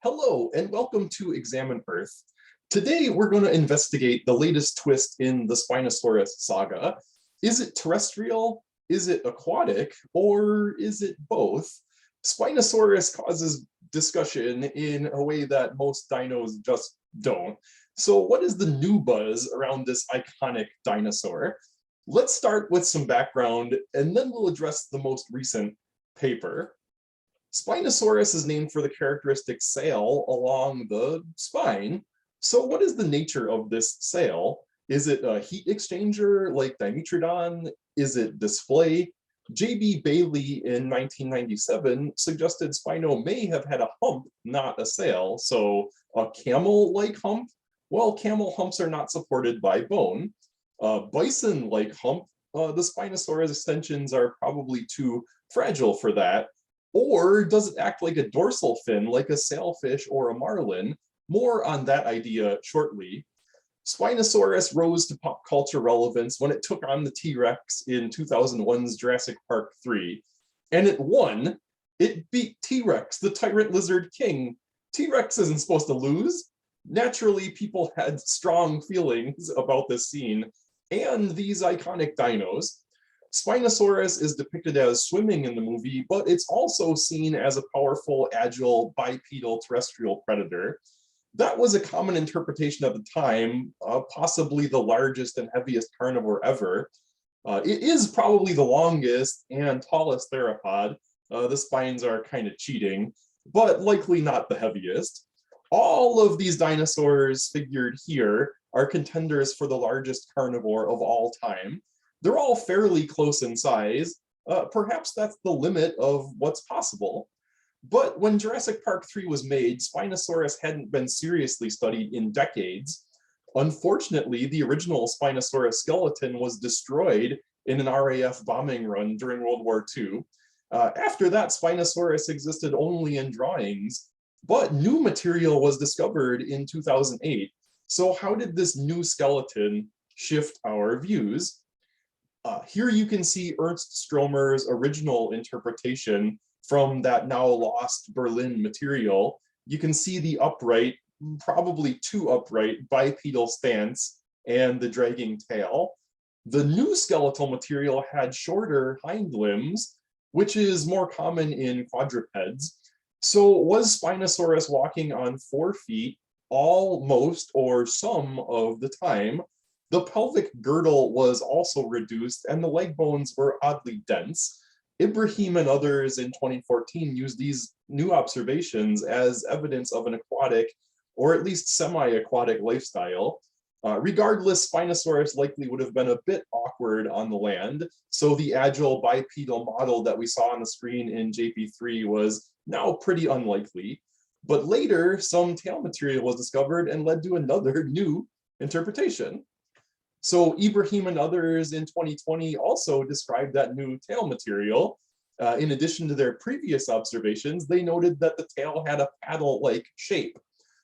Hello, and welcome to Examine Earth. Today, we're going to investigate the latest twist in the Spinosaurus saga. Is it terrestrial? Is it aquatic? Or is it both? Spinosaurus causes discussion in a way that most dinos just don't. So what is the new buzz around this iconic dinosaur? Let's start with some background, and then we'll address the most recent paper. Spinosaurus is named for the characteristic sail along the spine. So what is the nature of this sail? Is it a heat exchanger like Dimetrodon? Is it display? J.B. Bailey in 1997 suggested Spino may have had a hump, not a sail. So a camel-like hump? Well, camel humps are not supported by bone. Bison-like hump, the Spinosaurus extensions are probably too fragile for that. Or does it act like a dorsal fin, like a sailfish or a marlin? More on that idea shortly. Spinosaurus rose to pop culture relevance when it took on the T-Rex in 2001's Jurassic Park 3. And it won. It beat T-Rex, the tyrant lizard king. T-Rex isn't supposed to lose. Naturally, people had strong feelings about this scene and these iconic dinos. Spinosaurus is depicted as swimming in the movie, but it's also seen as a powerful, agile, bipedal terrestrial predator. That was a common interpretation at the time, possibly the largest and heaviest carnivore ever. It is probably the longest and tallest theropod. The spines are kind of cheating, but likely not the heaviest. All of these dinosaurs figured here are contenders for the largest carnivore of all time. They're all fairly close in size. Perhaps that's the limit of what's possible. But when Jurassic Park 3 was made, Spinosaurus hadn't been seriously studied in decades. Unfortunately, the original Spinosaurus skeleton was destroyed in an RAF bombing run during World War II. After that, Spinosaurus existed only in drawings, but new material was discovered in 2008. So how did this new skeleton shift our views? Here you can see Ernst Stromer's original interpretation from that now lost Berlin material. You can see the upright, probably too upright, bipedal stance and the dragging tail. The new skeletal material had shorter hind limbs, which is more common in quadrupeds. So was Spinosaurus walking on 4 feet almost or some of the time? The pelvic girdle was also reduced and the leg bones were oddly dense. Ibrahim and others in 2014 used these new observations as evidence of an aquatic or at least semi-aquatic lifestyle. Regardless, Spinosaurus likely would have been a bit awkward on the land, so the agile bipedal model that we saw on the screen in JP3 was now pretty unlikely. But later, some tail material was discovered and led to another new interpretation. So Ibrahim and others in 2020 also described that new tail material. In addition to their previous observations, they noted that the tail had a paddle-like shape.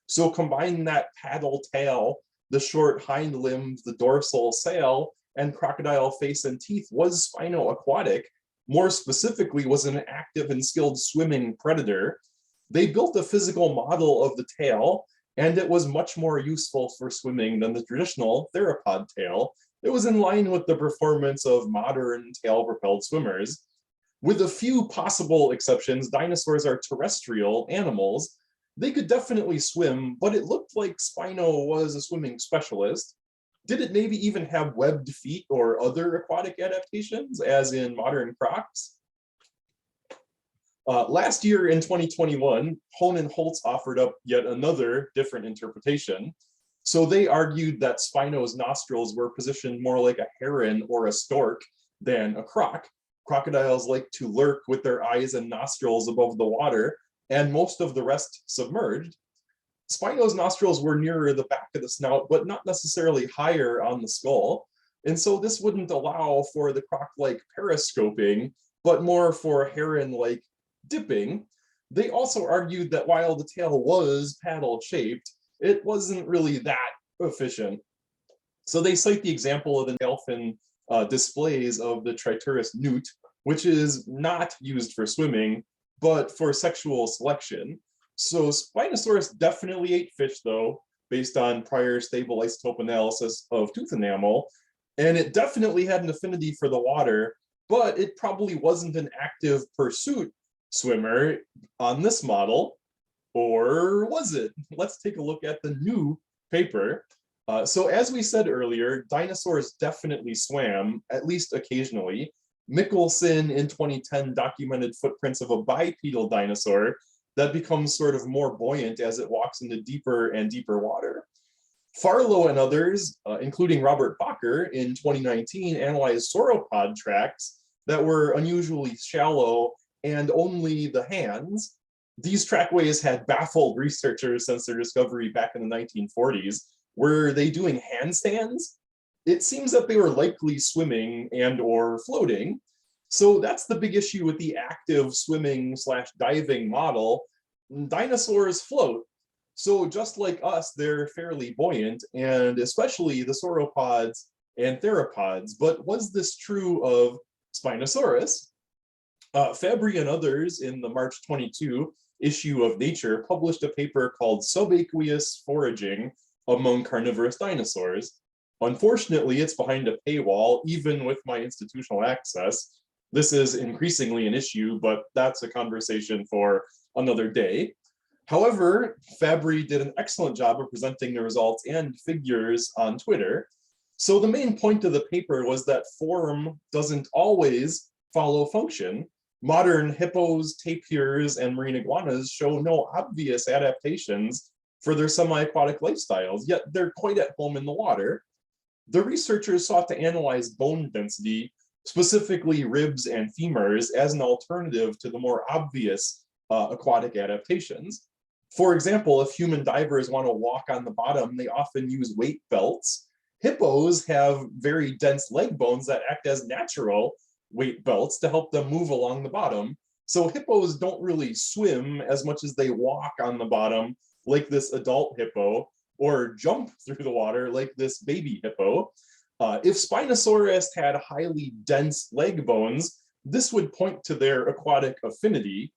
So combine that paddle tail, the short hind limbs, the dorsal sail, and crocodile face and teeth was Spino-aquatic. More specifically, was an active and skilled swimming predator. They built a physical model of the tail, and it was much more useful for swimming than the traditional theropod tail. It was in line with the performance of modern tail-propelled swimmers. With a few possible exceptions, dinosaurs are terrestrial animals. They could definitely swim, but it looked like Spino was a swimming specialist. Did it maybe even have webbed feet or other aquatic adaptations, as in modern crocs? Last year in 2021, Hone Holtz offered up yet another different interpretation. So they argued that Spino's nostrils were positioned more like a heron or a stork than a croc. Crocodiles like to lurk with their eyes and nostrils above the water, and most of the rest submerged. Spino's nostrils were nearer the back of the snout, but not necessarily higher on the skull. And so this wouldn't allow for the croc-like periscoping, but more for heron-like dipping. They also argued that while the tail was paddle-shaped, it wasn't really that efficient. So they cite the example of the tail fin displays of the Triturus newt, which is not used for swimming, but for sexual selection. So Spinosaurus definitely ate fish though, based on prior stable isotope analysis of tooth enamel. And it definitely had an affinity for the water, but it probably wasn't an active pursuit swimmer on this model, or was it? Let's take a look at the new paper. So as we said earlier, dinosaurs definitely swam, at least occasionally. Michelson in 2010 documented footprints of a bipedal dinosaur that becomes sort of more buoyant as it walks into deeper and deeper water. Farlow and others, including Robert Bacher in 2019, analyzed sauropod tracks that were unusually shallow and only the hands. These trackways had baffled researchers since their discovery back in the 1940s. Were they doing handstands? It seems that they were likely swimming and or floating. So that's the big issue with the active swimming / diving model. Dinosaurs float. So just like us, they're fairly buoyant, and especially the sauropods and theropods. But was this true of Spinosaurus? Fabbri and others in the March 22 issue of Nature published a paper called Subaqueous Foraging Among Carnivorous Dinosaurs. Unfortunately, it's behind a paywall, even with my institutional access. This is increasingly an issue, but that's a conversation for another day. However, Fabbri did an excellent job of presenting the results and figures on Twitter. So the main point of the paper was that form doesn't always follow function. Modern hippos, tapirs, and marine iguanas show no obvious adaptations for their semi-aquatic lifestyles, yet they're quite at home in the water. The researchers sought to analyze bone density, specifically ribs and femurs, as an alternative to the more obvious aquatic adaptations. For example, if human divers want to walk on the bottom, they often use weight belts. Hippos have very dense leg bones that act as natural weight belts to help them move along the bottom. So hippos don't really swim as much as they walk on the bottom, like this adult hippo, or jump through the water like this baby hippo. If Spinosaurus had highly dense leg bones, this would point to their aquatic affinity.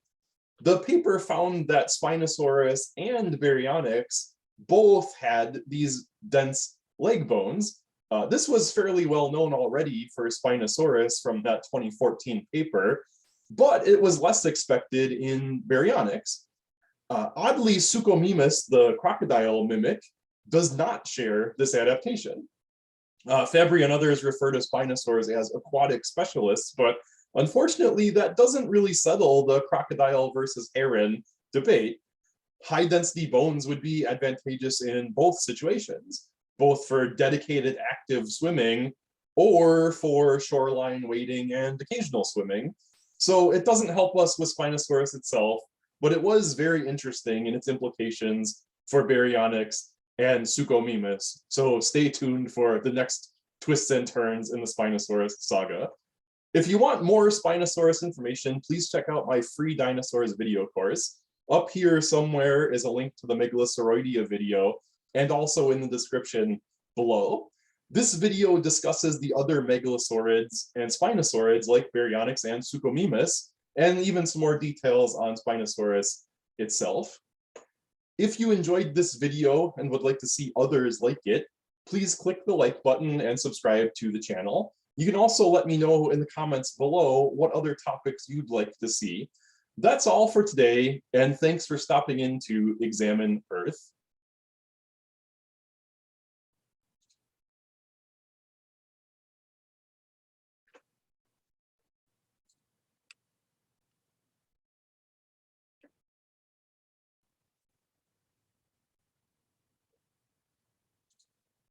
The paper found that Spinosaurus and Baryonyx both had these dense leg bones. This was fairly well known already for Spinosaurus from that 2014 paper, but it was less expected in Baryonyx. Oddly, Suchomimus, the crocodile mimic, does not share this adaptation. Fabbri and others refer to Spinosaurs as aquatic specialists, but unfortunately, that doesn't really settle the crocodile versus heron debate. High density bones would be advantageous in both situations, both for dedicated active swimming or for shoreline wading and occasional swimming. So it doesn't help us with Spinosaurus itself, but it was very interesting in its implications for Baryonyx and Suchomimus. So stay tuned for the next twists and turns in the Spinosaurus saga. If you want more Spinosaurus information, please check out my free dinosaurs video course. Up here somewhere is a link to the Megalosauroidea video, and also in the description below. This video discusses the other megalosaurids and spinosaurids like Baryonyx and Suchomimus, and even some more details on Spinosaurus itself. If you enjoyed this video and would like to see others like it, please click the like button and subscribe to the channel. You can also let me know in the comments below what other topics you'd like to see. That's all for today, and thanks for stopping in to examine Earth.